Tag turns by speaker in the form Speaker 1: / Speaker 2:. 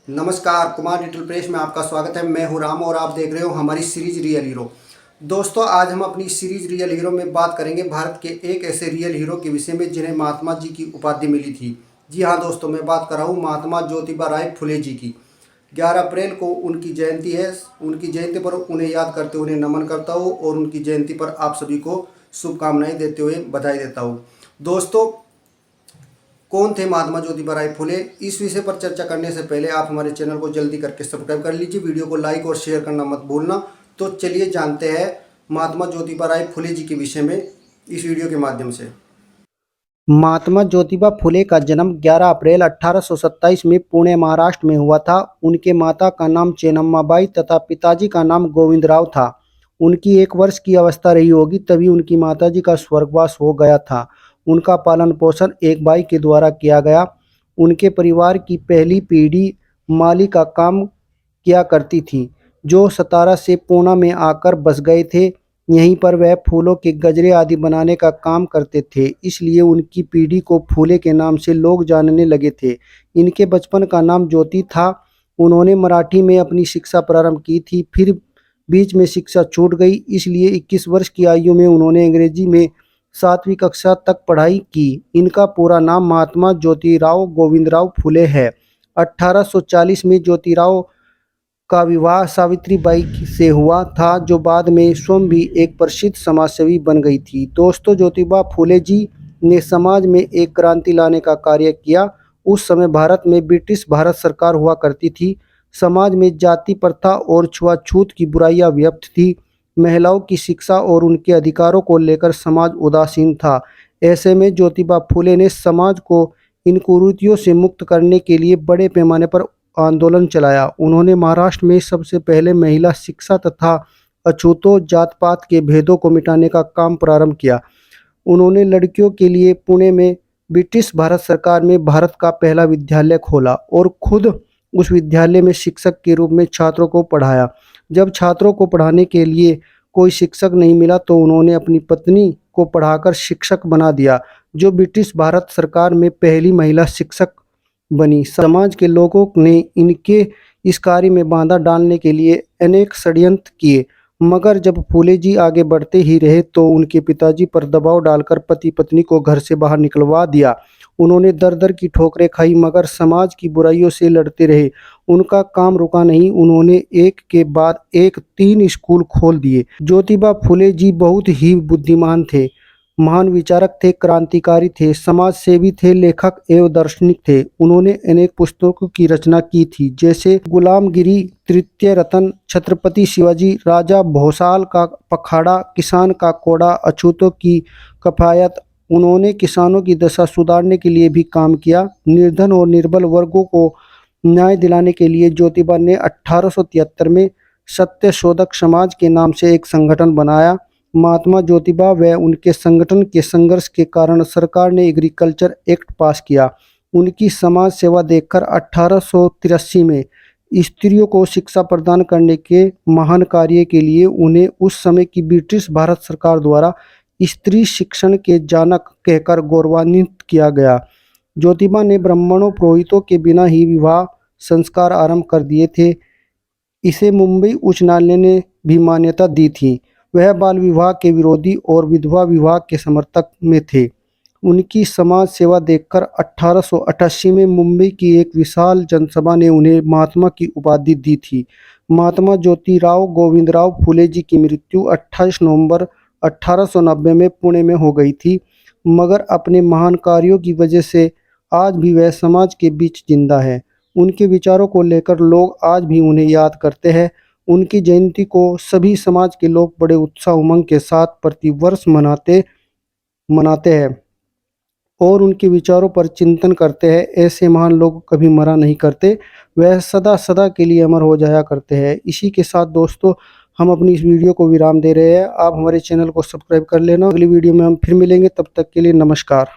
Speaker 1: नमस्कार, Kumar digital press में आपका स्वागत है। मैं हूं राम और आप देख रहे हो हमारी सीरीज रियल हीरो। दोस्तों, आज हम अपनी सीरीज रियल हीरो में बात करेंगे भारत के एक ऐसे रियल हीरो के विषय में जिन्हें महात्मा जी की उपाधि मिली थी। जी हाँ दोस्तों, मैं बात कर रहा हूँ महात्मा ज्योतिबा राय फुले जी की। 11 अप्रैल को उनकी जयंती है। उनकी जयंती पर उन्हें याद करते हुए उन्हें नमन करता हूँ और उनकी जयंती पर आप सभी को शुभकामनाएं देते हुए बधाई देता हूँ। दोस्तों, कौन थे महात्मा ज्योतिबा राय फुले? इस विषय पर चर्चा करने से पहले आप हमारे चैनल को जल्दी करके सब्सक्राइब कर लीजिए, वीडियो को लाइक और शेयर करना मत भूलना। तो चलिए जानते हैं महात्मा ज्योतिबा राय फुले जी के विषय में इस वीडियो के माध्यम से। महात्मा ज्योतिबा फुले का जन्म 11 अप्रैल 1827 में पुणे महाराष्ट्र में हुआ था। उनके माता का नाम चेन्नम्माबाई तथा पिताजी का नाम गोविंदराव था। उनकी 1 वर्ष की अवस्था रही होगी तभी उनकी माताजी का स्वर्गवास हो गया था। उनका पालन पोषण एक भाई के द्वारा किया गया। उनके परिवार की पहली पीढ़ी माली का काम किया करती थी, जो सतारा से पूना में आकर बस गए थे। यहीं पर वह फूलों के गजरे आदि बनाने का काम करते थे, इसलिए उनकी पीढ़ी को फूले के नाम से लोग जानने लगे थे। इनके बचपन का नाम ज्योति था। उन्होंने मराठी में अपनी शिक्षा प्रारंभ की थी, फिर बीच में शिक्षा छूट गई, इसलिए 21 वर्ष की आयु में उन्होंने अंग्रेजी में 7वीं कक्षा तक पढ़ाई की। इनका पूरा नाम महात्मा ज्योतिराव गोविंदराव फुले है। 1840 में ज्योतिराव का विवाह सावित्रीबाई से हुआ था, जो बाद में स्वयं भी एक प्रसिद्ध समाजसेवी बन गई थी। दोस्तों, ज्योतिबा फुले जी ने समाज में एक क्रांति लाने का कार्य किया। उस समय भारत में ब्रिटिश भारत सरकार हुआ करती थी। समाज में जाति प्रथा और छुआछूत की बुराइयां व्याप्त थी। महिलाओं की शिक्षा और उनके अधिकारों को लेकर समाज उदासीन था। ऐसे में ज्योतिबा फुले ने समाज को इन कुरीतियों से मुक्त करने के लिए बड़े पैमाने पर आंदोलन चलाया। उन्होंने महाराष्ट्र में सबसे पहले महिला शिक्षा तथा अछूतों जात पात के भेदों को मिटाने का काम प्रारंभ किया। उन्होंने लड़कियों के लिए पुणे में ब्रिटिश भारत सरकार में भारत का पहला विद्यालय खोला और खुद उस विद्यालय में शिक्षक के रूप में छात्रों को पढ़ाया। जब छात्रों को पढ़ाने के लिए कोई शिक्षक नहीं मिला तो उन्होंने अपनी पत्नी को पढ़ाकर शिक्षक बना दिया, जो ब्रिटिश भारत सरकार में पहली महिला शिक्षक बनी। समाज के लोगों ने इनके इस कार्य में बाधा डालने के लिए अनेक षड्यंत्र किए, मगर जब फूले जी आगे बढ़ते ही रहे तो उनके पिताजी पर दबाव डालकर पति पत्नी को घर से बाहर निकलवा दिया। उन्होंने दर दर की ठोकरें खाई, मगर समाज की बुराइयों से लड़ते रहे। उनका काम रुका नहीं। उन्होंने एक के बाद एक 3 स्कूल खोल दिए। ज्योतिबा फुले जी बहुत ही बुद्धिमान थे, महान विचारक थे, क्रांतिकारी थे, समाज सेवी थे, लेखक एवं दार्शनिक थे। उन्होंने अनेक पुस्तकों की रचना की थी, जैसे गुलामगिरी, तृतीय रतन, छत्रपति शिवाजी, राजा भोसाल का पखाड़ा, किसान का कोड़ा, अछूतों की कफायत। उन्होंने किसानों की दशा सुधारने के लिए भी काम किया। निर्धन और निर्बल वर्गों को न्याय दिलाने के लिए ज्योतिबा ने 1873 में सत्य शोधक समाज के नाम से एक संगठन बनाया। महात्मा ज्योतिबा व उनके संगठन के संघर्ष के कारण सरकार ने एग्रीकल्चर एक्ट पास किया। उनकी समाज सेवा देखकर 1883 में स्त्रियों को शिक्षा प्रदान करने के महान कार्य के लिए उन्हें उस समय की ब्रिटिश भारत सरकार द्वारा स्त्री शिक्षण के जनक कहकर गौरवान्वित किया गया। ज्योतिबा ने ब्राह्मणों पुरोहितों के बिना ही विवाह संस्कार आरंभ कर दिए थे। इसे मुंबई उच्च न्यायालय ने भी मान्यता दी थी। वह बाल विवाह के विरोधी और विधवा विवाह के समर्थक में थे। उनकी समाज सेवा देखकर 1888 में मुंबई की एक विशाल जनसभा ने उन्हें महात्मा की उपाधि दी थी। महात्मा ज्योतिराव गोविंदराव फुले जी की मृत्यु 28 नवंबर 1890 में पुणे में हो गई थी, मगर अपने महान कार्यों की वजह से आज भी वह समाज के बीच जिंदा है। उनके विचारों को लेकर लोग आज भी उन्हें याद करते हैं। उनकी जयंती को सभी समाज के लोग बड़े उत्साह उमंग के साथ प्रतिवर्ष मनाते हैं और उनके विचारों पर चिंतन करते हैं। ऐसे महान लोग कभी मरा नहीं करते, वह सदा सदा के लिए अमर हो जाया करते हैं। इसी के साथ दोस्तों, हम अपनी इस वीडियो को विराम दे रहे हैं। आप हमारे चैनल को सब्सक्राइब कर लेना। अगली वीडियो में हम फिर मिलेंगे, तब तक के लिए नमस्कार।